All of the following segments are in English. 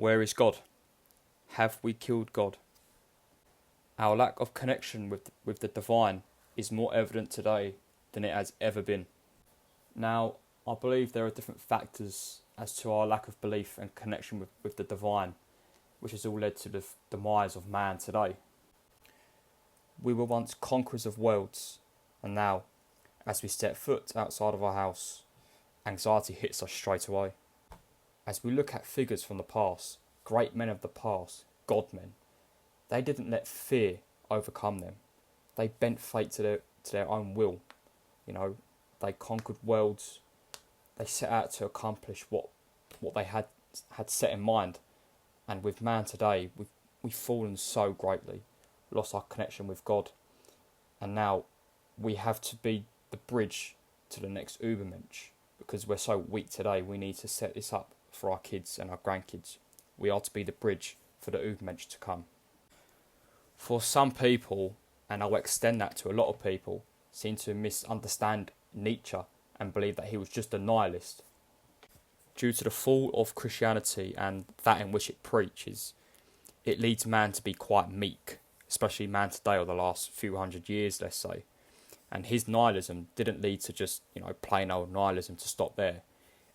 Where is God? Have we killed God? Our lack of connection with the divine is more evident today than it has ever been. Now, I believe there are different factors as to our lack of belief and connection with the divine, which has all led to the demise of man today. We were once conquerors of worlds, and now, as we step foot outside of our house, anxiety hits us straight away. As we look at figures from the past, great men of the past, God-men, they didn't let fear overcome them. They bent fate to their own will. They conquered worlds. They set out to accomplish what they had set in mind. And with man today, we've fallen so greatly, lost our connection with God, and now we have to be the bridge to the next Ubermensch. Because we're so weak today, we need to set this up for our kids and our grandkids. We are to be the bridge for the Ubermensch to come. For some people, and I'll extend that to a lot of people, seem to misunderstand Nietzsche and believe that he was just a nihilist. Due to the fall of Christianity and that in which it preaches, it leads man to be quite meek, especially man today or the last few hundred years, let's say. And his nihilism didn't lead to just, plain old nihilism to stop there.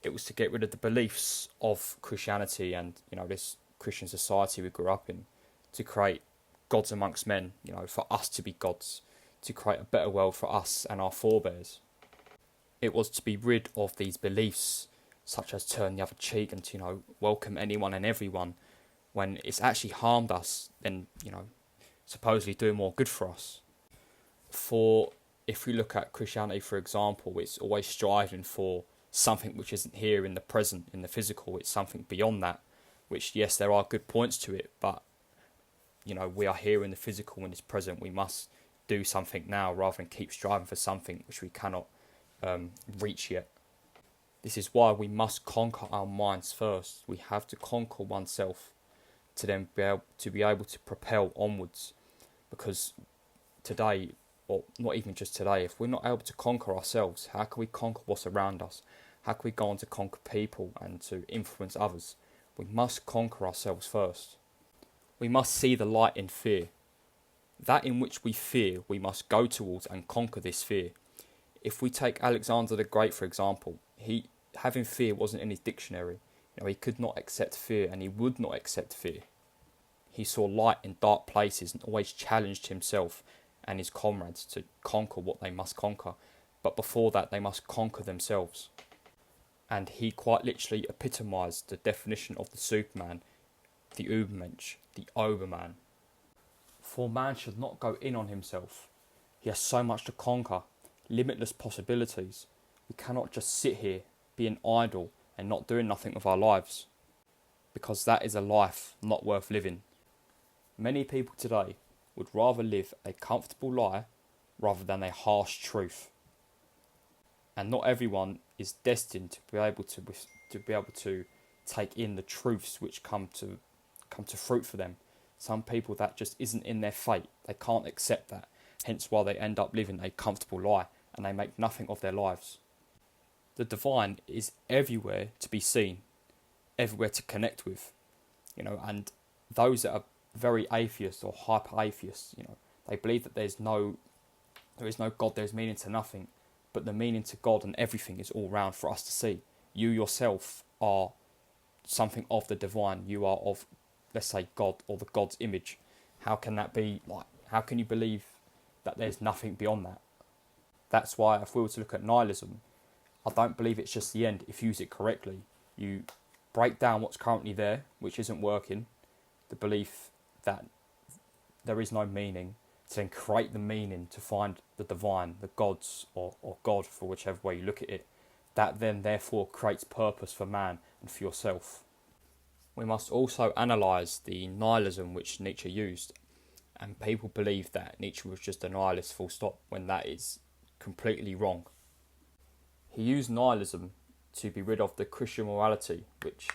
It was to get rid of the beliefs of Christianity and, this Christian society we grew up in, to create gods amongst men, for us to be gods, to create a better world for us and our forebears. It was to be rid of these beliefs, such as turn the other cheek and to, welcome anyone and everyone, when it's actually harmed us and, supposedly doing more good for us. For if we look at Christianity, for example, it's always striving for something which isn't here in the present, in the physical. It's something beyond that, which, yes, there are good points to it, but, we are here in the physical and it's present. We must do something now rather than keep striving for something which we cannot reach yet. This is why we must conquer our minds first. We have to conquer oneself to then be able to propel onwards. Because today, or not even just today, if we're not able to conquer ourselves, how can we conquer what's around us? How can we go on to conquer people and to influence others? We must conquer ourselves first. We must see the light in fear. That in which we fear, we must go towards and conquer this fear. If we take Alexander the Great, for example, having fear wasn't in his dictionary. He could not accept fear and he would not accept fear. He saw light in dark places and always challenged himself and his comrades to conquer what they must conquer. But before that, they must conquer themselves. And he quite literally epitomised the definition of the Superman, the Ubermensch, the Oberman. For man should not go in on himself. He has so much to conquer, limitless possibilities. We cannot just sit here, being idle and not doing nothing with our lives. Because that is a life not worth living. Many people today would rather live a comfortable lie rather than a harsh truth. And not everyone is destined to be able to take in the truths which come to fruit for them. Some people, that just isn't in their fate. They can't accept that. Hence why they end up living a comfortable lie and they make nothing of their lives. The divine is everywhere to be seen, everywhere to connect with, and those that are very atheist or hyper atheists, they believe that there is no God, there's meaning to nothing, but the meaning to God and everything is all round for us to see. You yourself are something of the divine. You are of, let's say, God or the God's image. How can that be? How can you believe that there's nothing beyond that? That's why if we were to look at nihilism, I don't believe it's just the end if you use it correctly. You break down what's currently there, which isn't working, the belief that there is no meaning, to then create the meaning to find the divine, the gods, or God, for whichever way you look at it. That then therefore creates purpose for man and for yourself. We must also analyse the nihilism which Nietzsche used, and people believe that Nietzsche was just a nihilist full stop, when that is completely wrong. He used nihilism to be rid of the Christian morality, which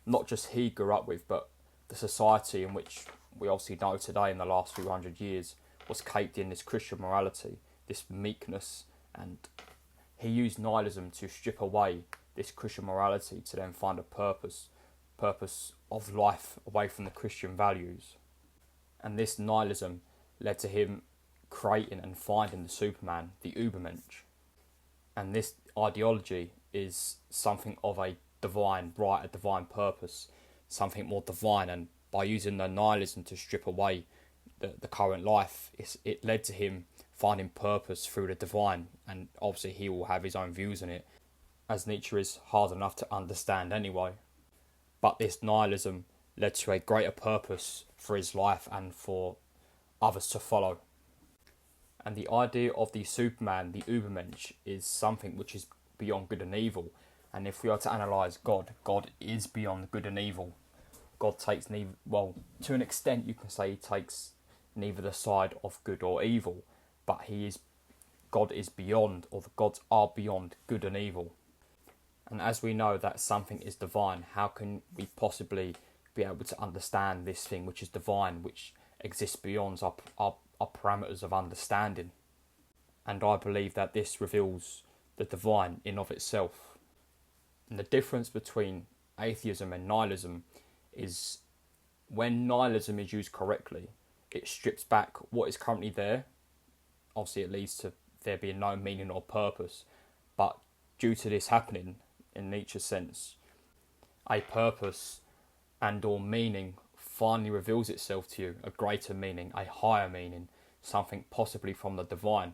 not just he grew up with, but the society in which we obviously know today in the last few hundred years was caked in this Christian morality, this meekness, and he used nihilism to strip away this Christian morality to then find a purpose purpose of life away from the Christian values. And this nihilism led to him creating and finding the Superman, the Übermensch. And this ideology is something of a divine right, a divine purpose, something more divine. And by using the nihilism to strip away the current life, it led to him finding purpose through the divine. And obviously he will have his own views on it, as Nietzsche is hard enough to understand anyway. But this nihilism led to a greater purpose for his life and for others to follow. And the idea of the Superman, the Übermensch, is something which is beyond good and evil. And if we are to analyse God, God is beyond good and evil. God takes neither, well, to an extent you can say he takes neither the side of good or evil, but God is beyond, or the gods are beyond good and evil. And as we know that something is divine, how can we possibly be able to understand this thing which is divine, which exists beyond our parameters of understanding? And I believe that this reveals the divine in of itself. And the difference between atheism and nihilism is when nihilism is used correctly, it strips back what is currently there. Obviously it leads to there being no meaning or purpose, but due to this happening, in Nietzsche's sense, a purpose and or meaning finally reveals itself to you, a greater meaning, a higher meaning, something possibly from the divine.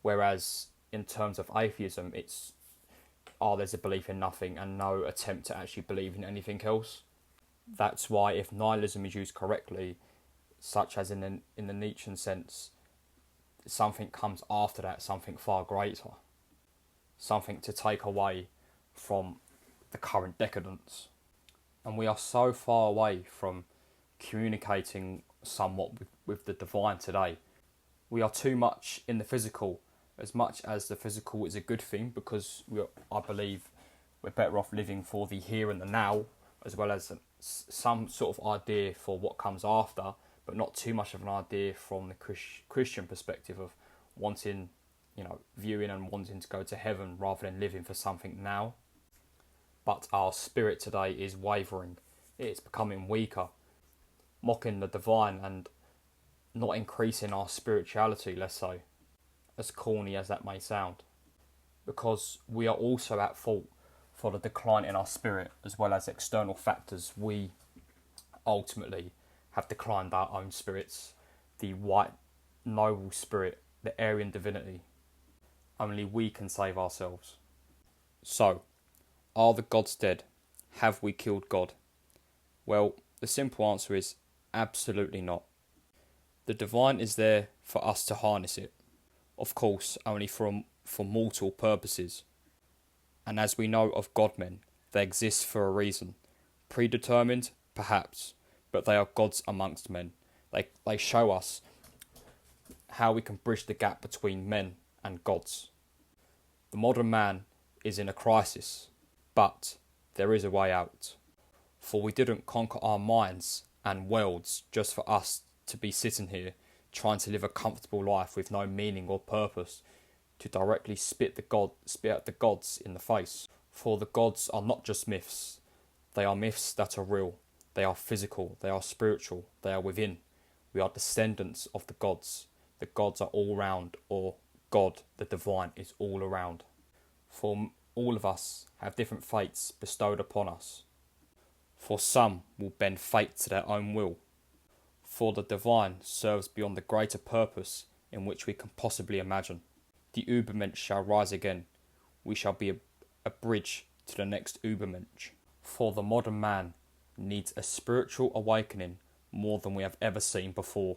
Whereas in terms of atheism, there's a belief in nothing and no attempt to actually believe in anything else. That's why if nihilism is used correctly, such as in the Nietzschean sense, something comes after that, something far greater, something to take away from the current decadence. And we are so far away from communicating somewhat with the divine today. We are too much in the physical, as much as the physical is a good thing, because I believe we're better off living for the here and the now, as well as some sort of idea for what comes after, but not too much of an idea from the Christian perspective of wanting, viewing and wanting to go to heaven rather than living for something now. But our spirit today is wavering. It's becoming weaker, mocking the divine and not increasing our spirituality, let's say, as corny as that may sound. Because we are also at fault for the decline in our spirit, as well as external factors. We ultimately have declined our own spirits, the white, noble spirit, the Aryan divinity. Only we can save ourselves. So, are the gods dead? Have we killed God? Well, the simple answer is absolutely not. The divine is there for us to harness it. Of course, only for mortal purposes. And as we know of God-men, they exist for a reason. Predetermined? Perhaps. But they are gods amongst men. They show us how we can bridge the gap between men and gods. The modern man is in a crisis, but there is a way out. For we didn't conquer our minds and worlds just for us to be sitting here trying to live a comfortable life with no meaning or purpose, to directly spit at the gods in the face. For the gods are not just myths. They are myths that are real. They are physical. They are spiritual. They are within. We are descendants of the gods. The gods are all round, or God, the divine, is all around. For all of us have different fates bestowed upon us. For some will bend fate to their own will. For the divine serves beyond the greater purpose in which we can possibly imagine. The Übermensch shall rise again. We shall be a bridge to the next Übermensch. For the modern man needs a spiritual awakening more than we have ever seen before.